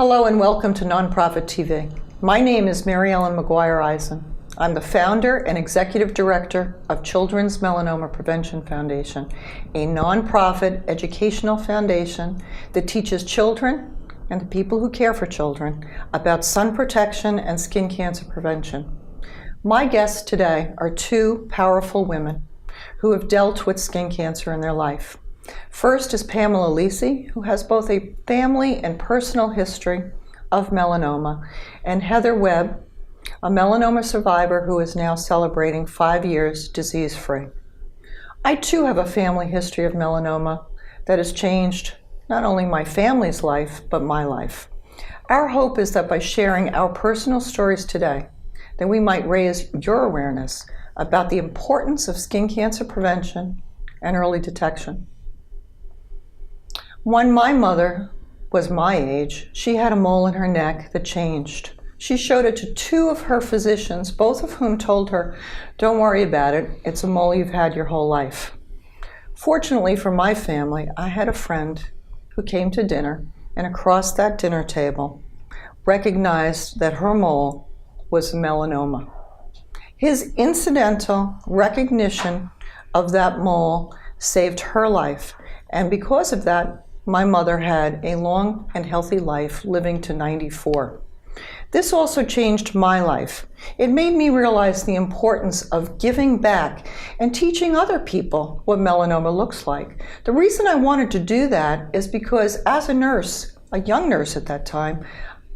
Hello and welcome to Nonprofit TV. My name is Maryellen Maguire-Eisen. I'm the founder and executive director of Children's Melanoma Prevention Foundation, a nonprofit educational foundation that teaches children and the people who care for children about sun protection and skin cancer prevention. My guests today are two powerful women who have dealt with skin cancer in their life. First is Pamela Lisi, who has both a family and personal history of melanoma, and Heather Webb, a melanoma survivor who is now celebrating 5 years disease-free. I too have a family history of melanoma that has changed not only my family's life, but my life. Our hope is that by sharing our personal stories today, that we might raise your awareness about the importance of skin cancer prevention and early detection. When my mother was my age, she had a mole in her neck that changed. She showed it to two of her physicians, both of whom told her, "Don't worry about it, it's a mole you've had your whole life." Fortunately for my family, I had a friend who came to dinner and across that dinner table recognized that her mole was melanoma. His incidental recognition of that mole saved her life, and because of that, my mother had a long and healthy life, living to 94. This also changed my life. It made me realize the importance of giving back and teaching other people what melanoma looks like. The reason I wanted to do that is because as a nurse, a young nurse at that time,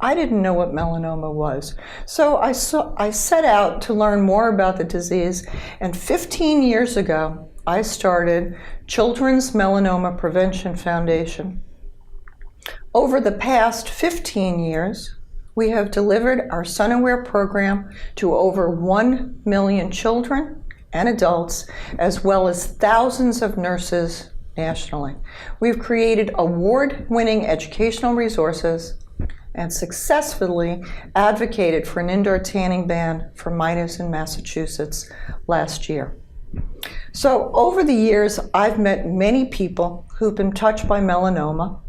I didn't know what melanoma was. So I set out to learn more about the disease, and 15 years ago, I started Children's Melanoma Prevention Foundation. Over the past 15 years, we have delivered our Sun Aware program to over 1 million children and adults, as well as thousands of nurses nationally. We've created award-winning educational resources and successfully advocated for an indoor tanning ban for minors in Massachusetts last year. So over the years, I've met many people who've been touched by melanoma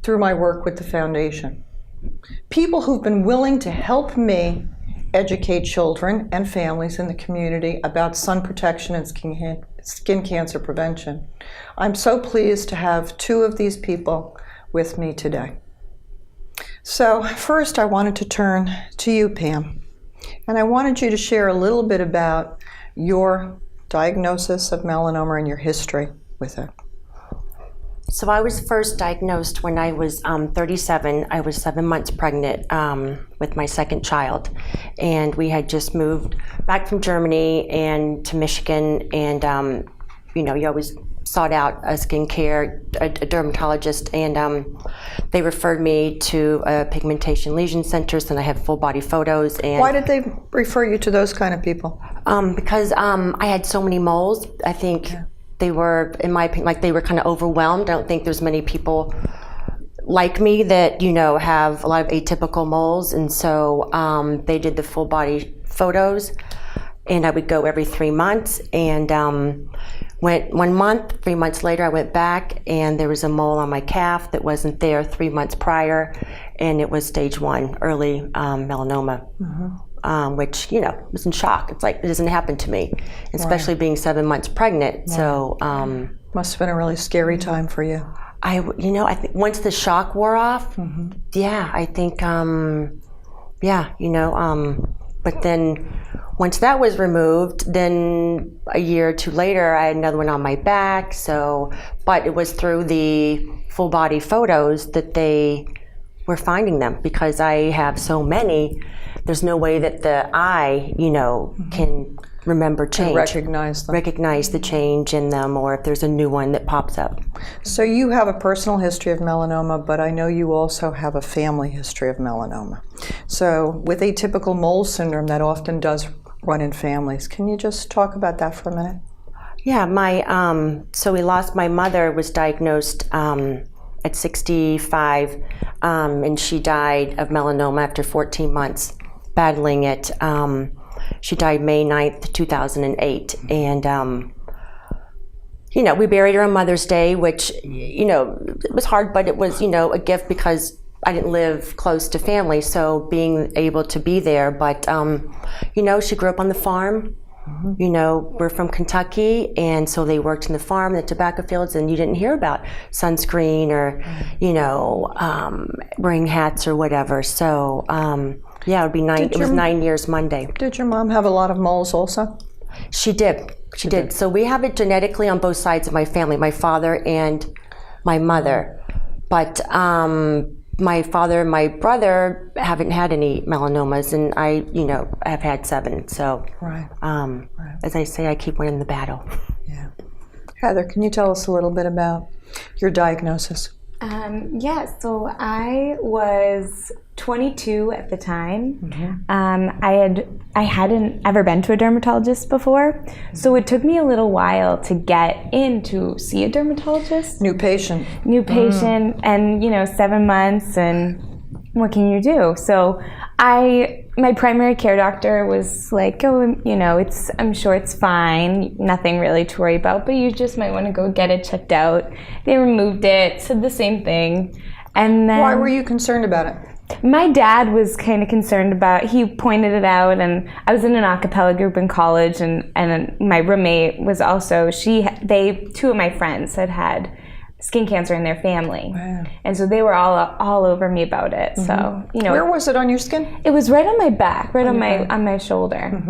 through my work with the foundation. People who've been willing to help me educate children and families in the community about sun protection and skin cancer prevention. I'm so pleased to have two of these people with me today. So first, I wanted to turn to you, Pam, and I wanted you to share a little bit about your diagnosis of melanoma and your history with it. So I was first diagnosed when I was 37. I was 7 months pregnant with my second child, and we had just moved back from Germany and to Michigan, and you always sought out a skincare, a dermatologist, and they referred me to a pigmentation lesion center, so I have full body photos. And why did they refer you to those kind of people? Because I had so many moles. I think they were, in my opinion, like they were kind of overwhelmed. I don't think there's many people like me that have a lot of atypical moles, and so they did the full body photos, and I would go every 3 months, and went 1 month, 3 months later I went back, and there was a mole on my calf that wasn't there 3 months prior, and it was stage 1 early melanoma. Which was in shock. It's like, it doesn't happen to me, especially being 7 months pregnant. Right. So must have been a really scary time for you. I think once the shock wore off, I think but then once that was removed, then a year or two later, I had another one on my back. So, but it was through the full body photos that they were finding them, because I have so many. There's no way that the eye, can remember change. Recognize them. Recognize the change in them, or if there's a new one that pops up. So you have a personal history of melanoma, but I know you also have a family history of melanoma. So with atypical mole syndrome, that often does run in families. Can you just talk about that for a minute? Yeah, so we lost my mother, was diagnosed at 65, and she died of melanoma after 14 months battling it. She died May 9th, 2008, and we buried her on Mother's Day, which, it was hard, but it was, a gift, because I didn't live close to family, so being able to be there. But, she grew up on the farm. We're from Kentucky, and so they worked in the farm, the tobacco fields, and you didn't hear about sunscreen or, wearing hats or whatever. So, it would be 9. It was 9 years Monday. Did your mom have a lot of moles also? She did. She did. So we have it genetically on both sides of my family, my father and my mother. But my father and my brother haven't had any melanomas, and I, have had 7. So, as I say, I keep winning the battle. Yeah. Heather, can you tell us a little bit about your diagnosis? So I was 22 at the time. I hadn't ever been to a dermatologist before, so it took me a little while to get in to see a dermatologist. New patient, and 7 months, and what can you do? So my primary care doctor was like, I'm sure it's fine, nothing really to worry about, but you just might want to go get it checked out. They removed it, said the same thing. And then, why were you concerned about it? My dad was kind of concerned about it. He pointed it out, and I was in an a cappella group in college, and my roommate was also, 2 of my friends had skin cancer in their family. Wow. And so they were all over me about it. So, Where was it on your skin? It was right on my back, on my shoulder.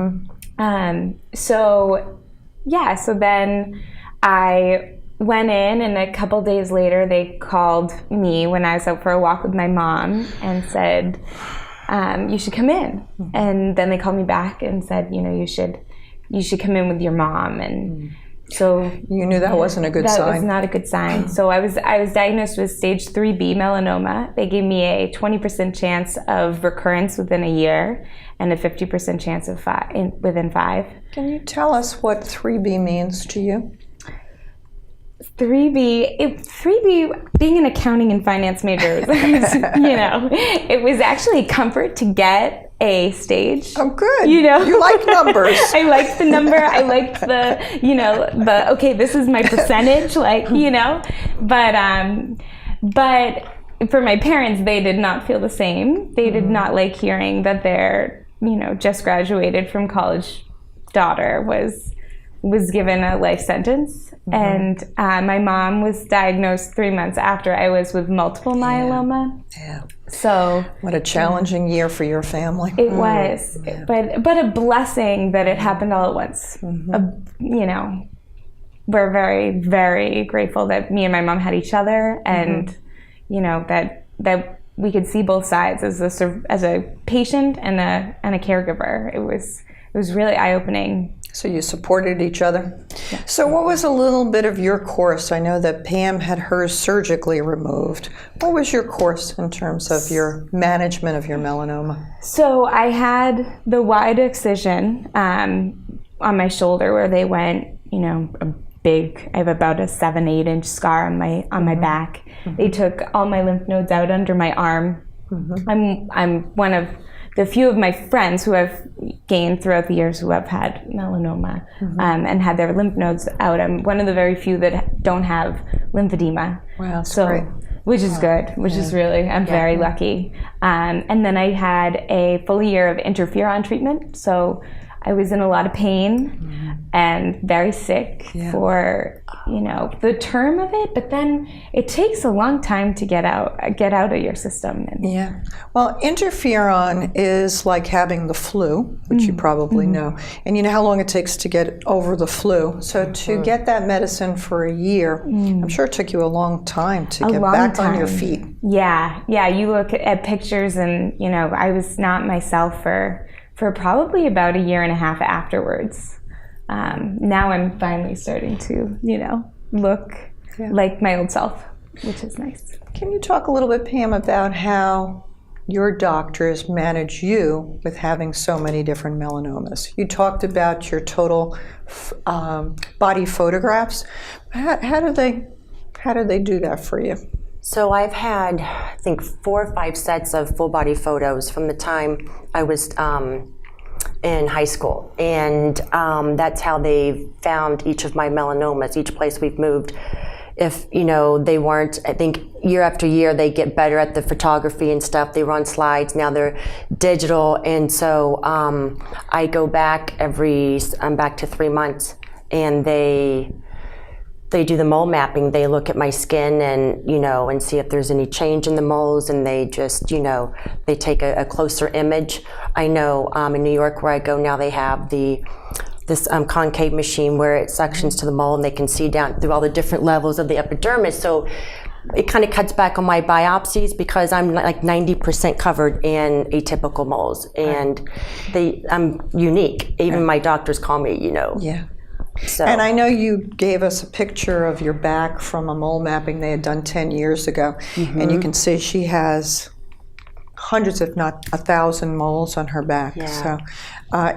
So then I went in, and a couple days later they called me when I was out for a walk with my mom and said, you should come in. And then they called me back and said, you should come in with your mom. And so you knew that wasn't a good sign. That was not a good sign. So I was diagnosed with stage 3B melanoma. They gave me a 20% chance of recurrence within a year and a 50% chance of within 5. Can you tell us what 3B means to you? 3B, being an accounting and finance major, it was actually a comfort to get a stage. Oh, good. You like numbers. I liked the number. I liked okay, this is my percentage, but for my parents, they did not feel the same. They did not like hearing that their, just graduated from college daughter was given a life sentence. And my mom was diagnosed 3 months after I was with multiple myeloma. Yeah. So what a challenging year for your family. It was, but a blessing that it happened all at once. We're very, very grateful that me and my mom had each other, and that we could see both sides as a patient and a caregiver. It was really eye-opening. So you supported each other. Yeah. So what was a little bit of your course? I know that Pam had hers surgically removed. What was your course in terms of your management of your melanoma? So I had the wide excision on my shoulder where they went, I have about a 7-8 inch scar on my back. They took all my lymph nodes out under my arm. I'm one of the few of my friends who have gained throughout the years who have had melanoma and had their lymph nodes out. I'm one of the very few that don't have lymphedema. Wow, that's great. Which is good, which is really, I'm very lucky. And then I had a full year of interferon treatment. So I was in a lot of pain and very sick for, the term of it, but then it takes a long time to get out of your system. Yeah. Well, interferon is like having the flu, which you probably know. And you know how long it takes to get over the flu. So to get that medicine for a year, I'm sure it took you a long time to get back on your feet. Yeah. Yeah. You look at pictures and, I was not myself for probably about a year and a half afterwards. Now I'm finally starting to, look like my old self, which is nice. Can you talk a little bit, Pam, about how your doctors manage you with having so many different melanomas? You talked about your total body photographs. How do they do that for you? So I've had, I think, 4 or 5 sets of full body photos from the time I was in high school. And that's how they found each of my melanomas, each place we've moved. If, they weren't, I think, year after year, they get better at the photography and stuff. They run slides. Now they're digital. And so I go back I'm back to 3 months, and they do the mole mapping. They look at my skin and, and see if there's any change in the moles, and they just, they take a closer image. I know in New York where I go now, they have this concave machine where it suctions to the mole, and they can see down through all the different levels of the epidermis. So it kind of cuts back on my biopsies because I'm like 90% covered in atypical moles, and I'm unique. Even my doctors call me, Yeah. So. And I know you gave us a picture of your back from a mole mapping they had done 10 years ago, and you can see she has hundreds, if not 1,000 moles on her back. Yeah. So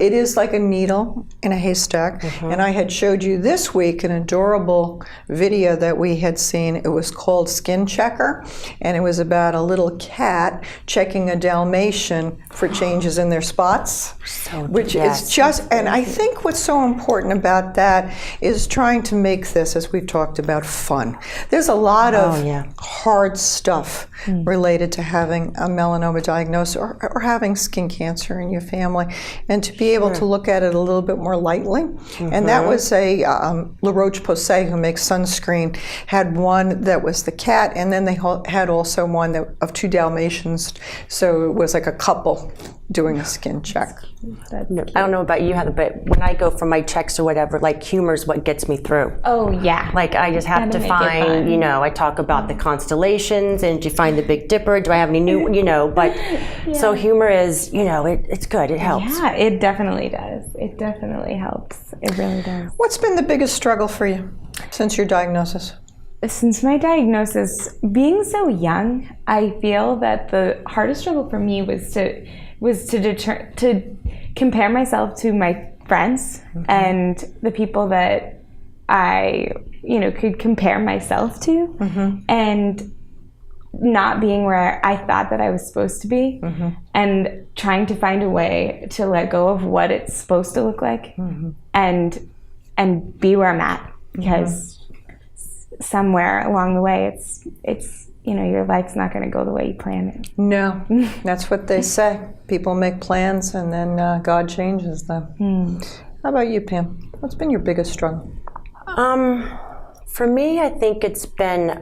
it is like a needle in a haystack. And I had showed you this week an adorable video that we had seen. It was called Skin Checker, and it was about a little cat checking a Dalmatian for changes in their spots, which is just, and I think what's so important about that is trying to make this, as we've talked about, fun. There's a lot of hard stuff related to having a melanoma diagnosis or having skin cancer in your family, and to be able to look at it a little bit more lightly. And that was a La Roche-Posay, who makes sunscreen, had one that was the cat, and then they had also one of 2 Dalmatians, so it was like a couple doing a skin check. I don't know about you, Heather, but when I go for my checks or whatever, like humor's what gets me through. Oh yeah. Like I just have to find, I talk about the constellations, and do you find the Big Dipper? Do I have any new, but so humor is, it's good. It helps. Yeah, it definitely does. It definitely helps. It really does. What's been the biggest struggle for you since your diagnosis? Since my diagnosis, being so young, I feel that the hardest struggle for me was to compare myself to my friends and the people that I, could compare myself to, and not being where I thought that I was supposed to be, and trying to find a way to let go of what it's supposed to look like, and be where I'm at, because somewhere along the way, it's your life's not going to go the way you plan it. No, that's what they say. People make plans, and then God changes them. How about you, Pam? What's been your biggest struggle? For me, I think it's been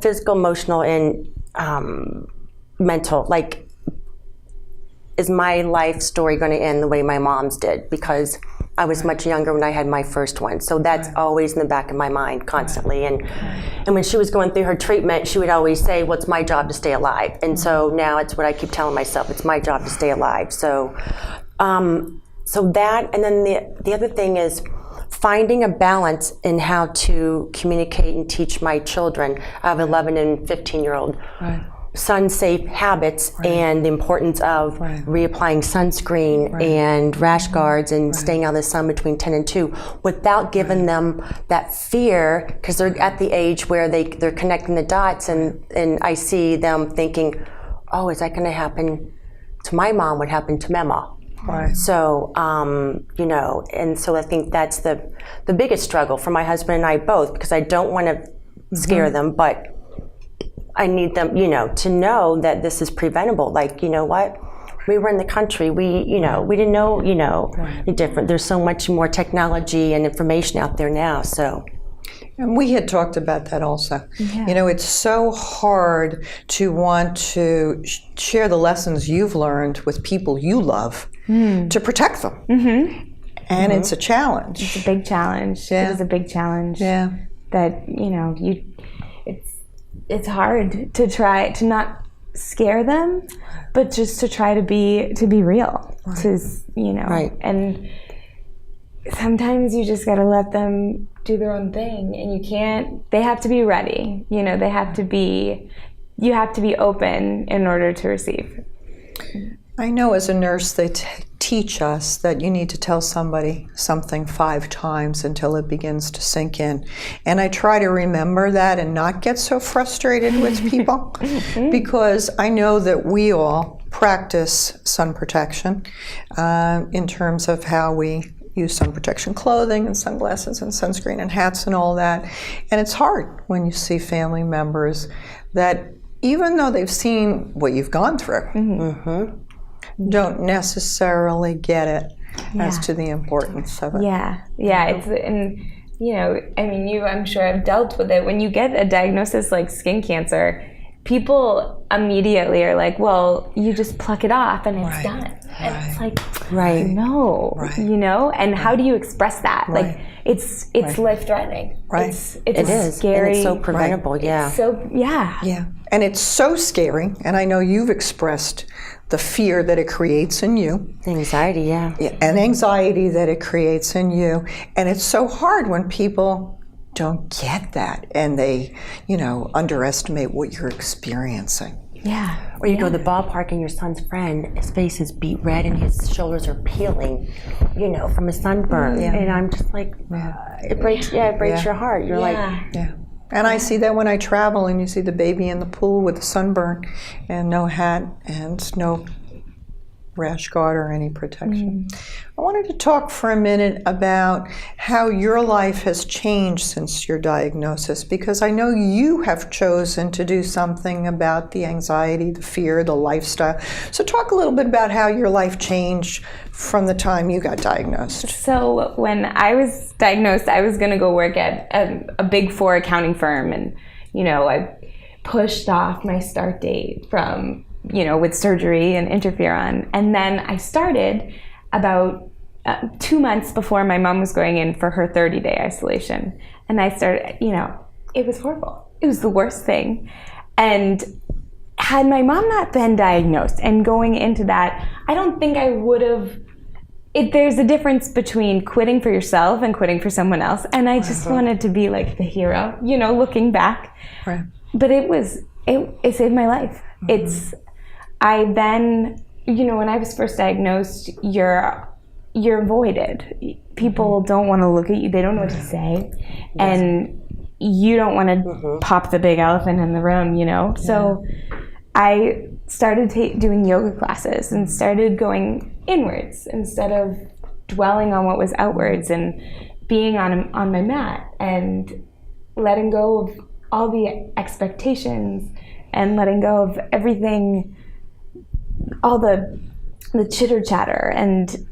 physical, emotional, and mental. Like, is my life story going to end the way my mom's did? Because I was much younger when I had my first one. So that's always in the back of my mind constantly. And when she was going through her treatment, she would always say, well, it's my job to stay alive. And so now it's what I keep telling myself, it's my job to stay alive. So so that, and then the other thing is finding a balance in how to communicate and teach my children. I have 11 and 15-year-old. Sun-safe habits and the importance of reapplying sunscreen and rash guards and staying out of the sun between 10 and 2 without giving them that fear, because they're at the age where they're connecting the dots, and I see them thinking, oh, is that going to happen to my mom what happened to Mama? So, and so I think that's the biggest struggle for my husband and I both, because I don't want to scare them, but I need them, to know that this is preventable. Like, what? We were in the country. We didn't know, any different. There's so much more technology and information out there now, so. And we had talked about that also. It's so hard to want to share the lessons you've learned with people you love to protect them. And it's a challenge. It's a big challenge. Yeah. It is a big challenge. Yeah. That, it's hard to try to not scare them, but just to try to be real. And sometimes you just got to let them do their own thing, and they have to be ready. You have to be open in order to receive. I know as a nurse they teach us that you need to tell somebody something 5 times until it begins to sink in. And I try to remember that and not get so frustrated with people because I know that we all practice sun protection in terms of how we use sun protection clothing and sunglasses and sunscreen and hats and all that. And it's hard when you see family members that, even though they've seen what you've gone through, don't necessarily get it as to the importance of it. It's, and I mean, I'm sure I've dealt with it. When you get a diagnosis like skin cancer, people immediately are like, well, you just pluck it off and it's done. And it's like, no, and how do you express that? Like, it's life-threatening. It's scary. And it's so preventable, And it's so scary, and I know you've expressed the fear that it creates in you. Anxiety, and anxiety that it creates in you. And it's so hard when people don't get that and they, underestimate what you're experiencing. Or you go to the ballpark and your son's friend, his face is beet red and his shoulders are peeling, from a sunburn. And I'm just like, it breaks your heart. You're like, And I see that when I travel and you see the baby in the pool with a sunburn and no hat and no rash guard or any protection. I wanted to talk for a minute about how your life has changed since your diagnosis, because I know you have chosen to do something about the anxiety, the fear, the lifestyle. So talk a little bit about how your life changed from the time you got diagnosed. So when I was diagnosed, I was going to go work at a Big Four accounting firm, and I pushed off my start date from with surgery and interferon. And then I started about 2 months before my mom was going in for her 30-day isolation. And I started, it was horrible. It was the worst thing. And had my mom not been diagnosed and going into that, I don't think I would have. There's a difference between quitting for yourself and quitting for someone else. And I just wanted to be like the hero, looking back. But it saved my life. I then, when I was first diagnosed, you're avoided. People don't want to look at you. They don't know what to say. And you don't want to pop the big elephant in the room, So I started doing yoga classes and started going inwards instead of dwelling on what was outwards, and being on my mat and letting go of all the expectations and letting go of everything, all the chitter chatter, and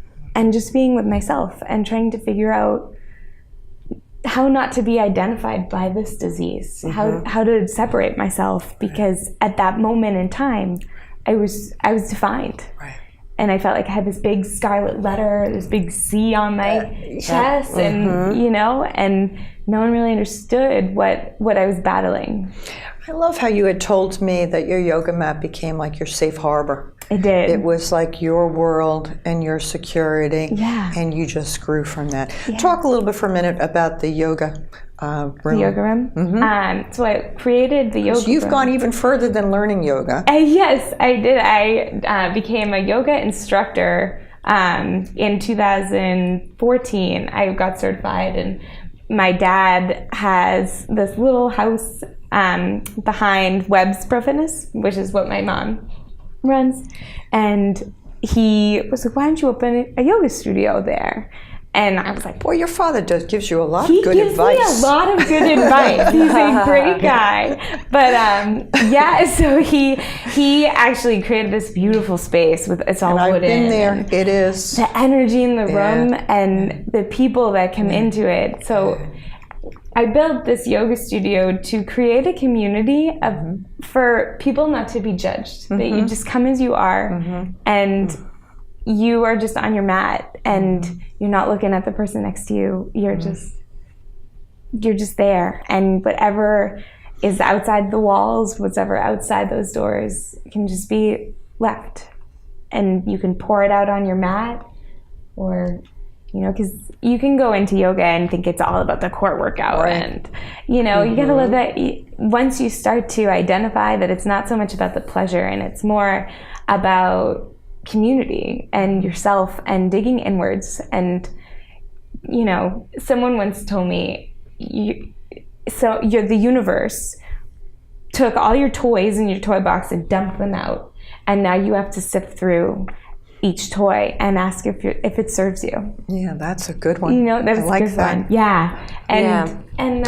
just being with myself and trying to figure out how not to be identified by this disease, how to separate myself, because at that moment in time, I was defined. And I felt like I had this big scarlet letter, this big C on my chest, and and no one really understood what I was battling. I love how you had told me that your yoga mat became like your safe harbor. It did. It was like your world and your security, and you just grew from that. Talk a little bit for a minute about the yoga room. The yoga room? So I created the yoga room. You've gone even further than learning yoga. Yes, I did. I became a yoga instructor in 2014. I got certified, and my dad has this little house behind Webb's Pro Fitness, which is what my mom runs, and he was like, why don't you open a yoga studio there? And I was like, boy, your father gives you a lot of good advice. He gives me a lot of good advice. He's a great guy. But so he actually created this beautiful space with it's all wooden. I've been there. It is. The energy in the room and the people that come into it. So I built this yoga studio to create a community for people not to be judged. That you just come as you are, and you are just on your mat, and you're not looking at the person next to you. You're just there, and whatever is outside the walls, whatever outside those doors, can just be left, and you can pour it out on your mat, or because you can go into yoga and think it's all about the core workout, and you gotta let that. Once you start to identify that it's not so much about the pleasure, and it's more about community and yourself and digging inwards. And someone once told me, the universe took all your toys in your toy box and dumped them out, and now you have to sift through each toy and ask if it serves you. Yeah, that's a good one. You know, that's I like a good that. one. Yeah. And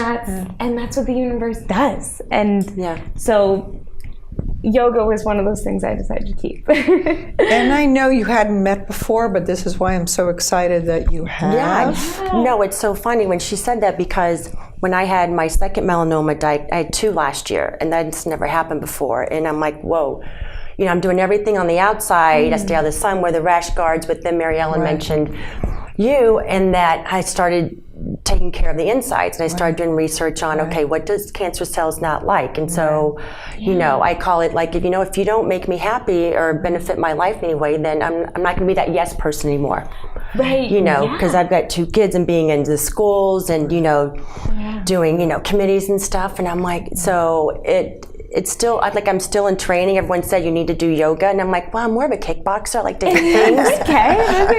that's what the universe does. And so yoga was one of those things I decided to keep. And I know you hadn't met before, but this is why I'm so excited that you have. Yeah. No, it's so funny when she said that, because when I had my second melanoma I had 2 last year, and that's never happened before. And I'm like, whoa. You know, I'm doing everything on the outside. I stay out of the sun, wear the rash guards, but then Maryellen mentioned you, and that I started taking care of the insides, and I started doing research on, okay, what does cancer cells not like? And so, you know, I call it like, if you don't make me happy or benefit my life in any way, then I'm not going to be that yes person anymore. Right. You know, because I've got 2 kids and being into the schools and, you know, doing, you know, committees and stuff. And I'm like, so it's still, I'm still in training. Everyone said you need to do yoga, and I'm like, well, I'm more of a kickboxer. I like different things.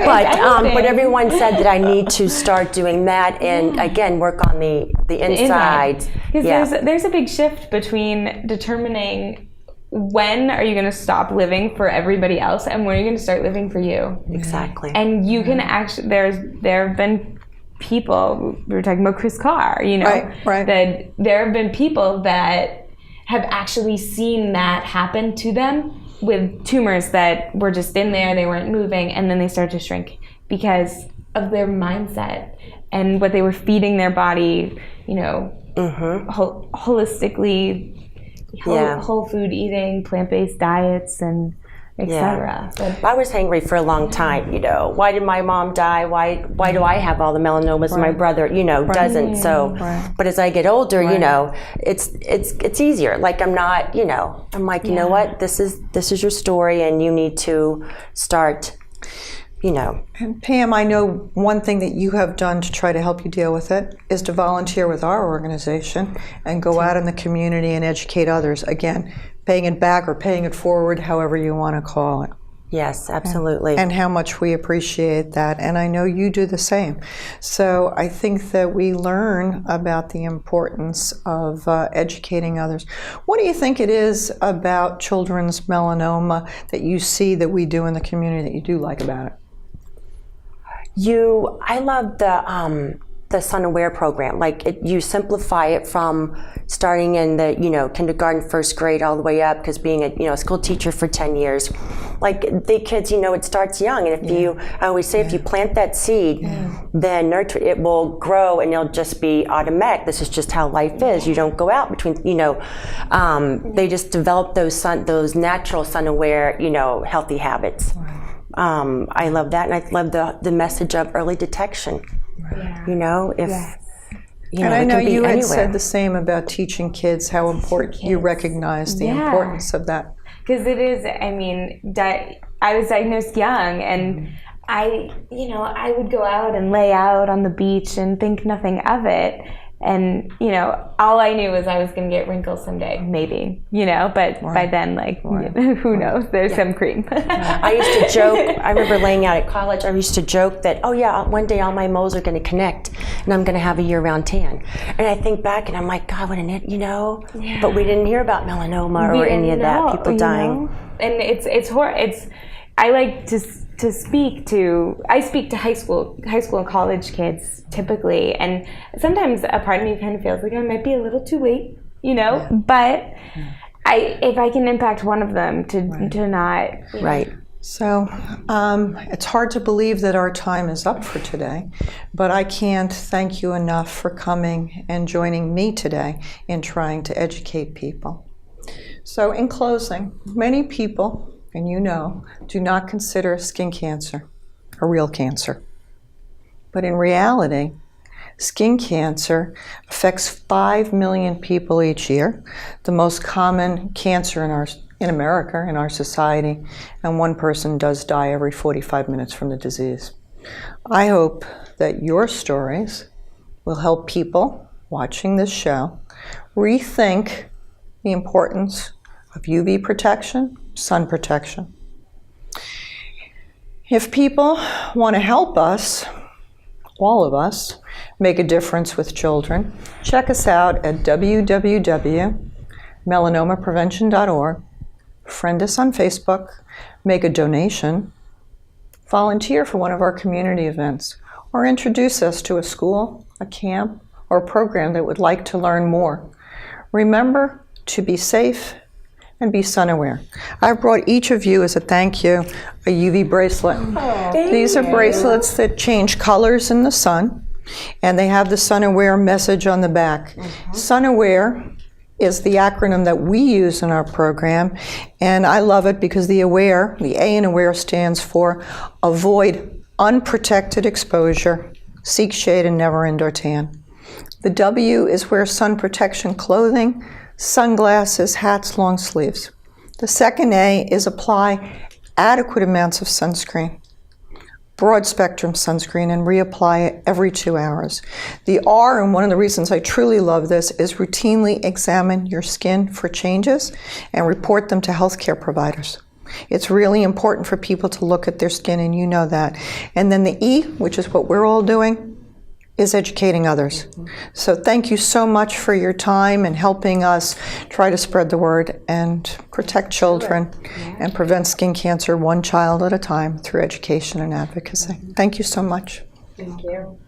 But everyone said that I need to start doing that, and again, work on the insides. Because there's a big shift between determining when are you going to stop living for everybody else and when are you going to start living for you. Exactly. And you can actually, there have been people, we were talking about Chris Carr, you know, that there have been people that have actually seen that happen to them with tumors that were just in there, they weren't moving, and then they started to shrink because of their mindset and what they were feeding their body, you know, holistically, whole food eating, plant-based diets, and etc. I was hangry for a long time, you know. Why did my mom die? Why do I have all the melanomas and my brother, you know, doesn't? So, but as I get older, you know, it's easier. Like I'm not, you know, I'm like, you know what, this is your story, and you need to start, you know. And Pam, I know one thing that you have done to try to help you deal with it is to volunteer with our organization and go out in the community and educate others. Again, paying it back or paying it forward, however you want to call it. Yes, absolutely. And how much we appreciate that. And I know you do the same. So I think that we learn about the importance of educating others. What do you think it is about children's melanoma that you see that we do in the community that you do like about it? I love the Son Aware program. Like you simplify it from starting in the, you know, kindergarten, first grade, all the way up, because being a school teacher for 10 years, like the kids, you know, it starts young. And if I always say, if you plant that seed, then nurture it, will grow, and it'll just be automatic. This is just how life is. You don't go out between, you know, they just develop those natural Son Aware, you know, healthy habits. I love that, and I love the message of early detection. You know, if you know, and I know you had anywhere. said the same about teaching kids how important you recognize the importance of that. Because it is. I mean, I was diagnosed young, and I would go out and lay out on the beach and think nothing of it. And, you know, all I knew was I was going to get wrinkles someday, maybe, you know, but by then, like, who knows? There's some cream. I used to joke, I remember laying out at college, I used to joke that, oh yeah, one day all my moles are going to connect and I'm going to have a year-round tan. And I think back and I'm like, God, what an it, you know? But we didn't hear about melanoma or any of that, people dying. Know? And it's horrible. I like to speak to, I speak to high school and college kids typically, and sometimes a part of me kind of feels like I might be a little too late, you know, but if I can impact one of them to not. So it's hard to believe that our time is up for today, but I can't thank you enough for coming and joining me today in trying to educate people. So in closing, many people, and you know, do not consider skin cancer a real cancer. But in reality, skin cancer affects 5 million people each year, the most common cancer in America, in our society, and one person does die every 45 minutes from the disease. I hope that your stories will help people watching this show rethink the importance of UV protection, sun protection. If people want to help us, all of us, make a difference with children, check us out at www.melanomaprevention.org, friend us on Facebook, make a donation, volunteer for one of our community events, or introduce us to a school, a camp, or a program that would like to learn more. Remember to be safe and be sun aware. I've brought each of you as a thank you a UV bracelet. These are bracelets that change colors in the sun, and they have the sun aware message on the back. Sun aware is the acronym that we use in our program, and I love it because the aware, the A in aware, stands for avoid unprotected exposure, seek shade, and never indoor tan. The W is wear sun protection clothing, sunglasses, hats, long sleeves. The second A is apply adequate amounts of sunscreen, broad spectrum sunscreen, and reapply it every 2 hours. The R, and one of the reasons I truly love this, is routinely examine your skin for changes and report them to healthcare providers. It's really important for people to look at their skin, and you know that. And then the E, which is what we're all doing, is educating others. So thank you so much for your time and helping us try to spread the word and protect children and prevent skin cancer one child at a time through education and advocacy. Thank you so much. Thank you.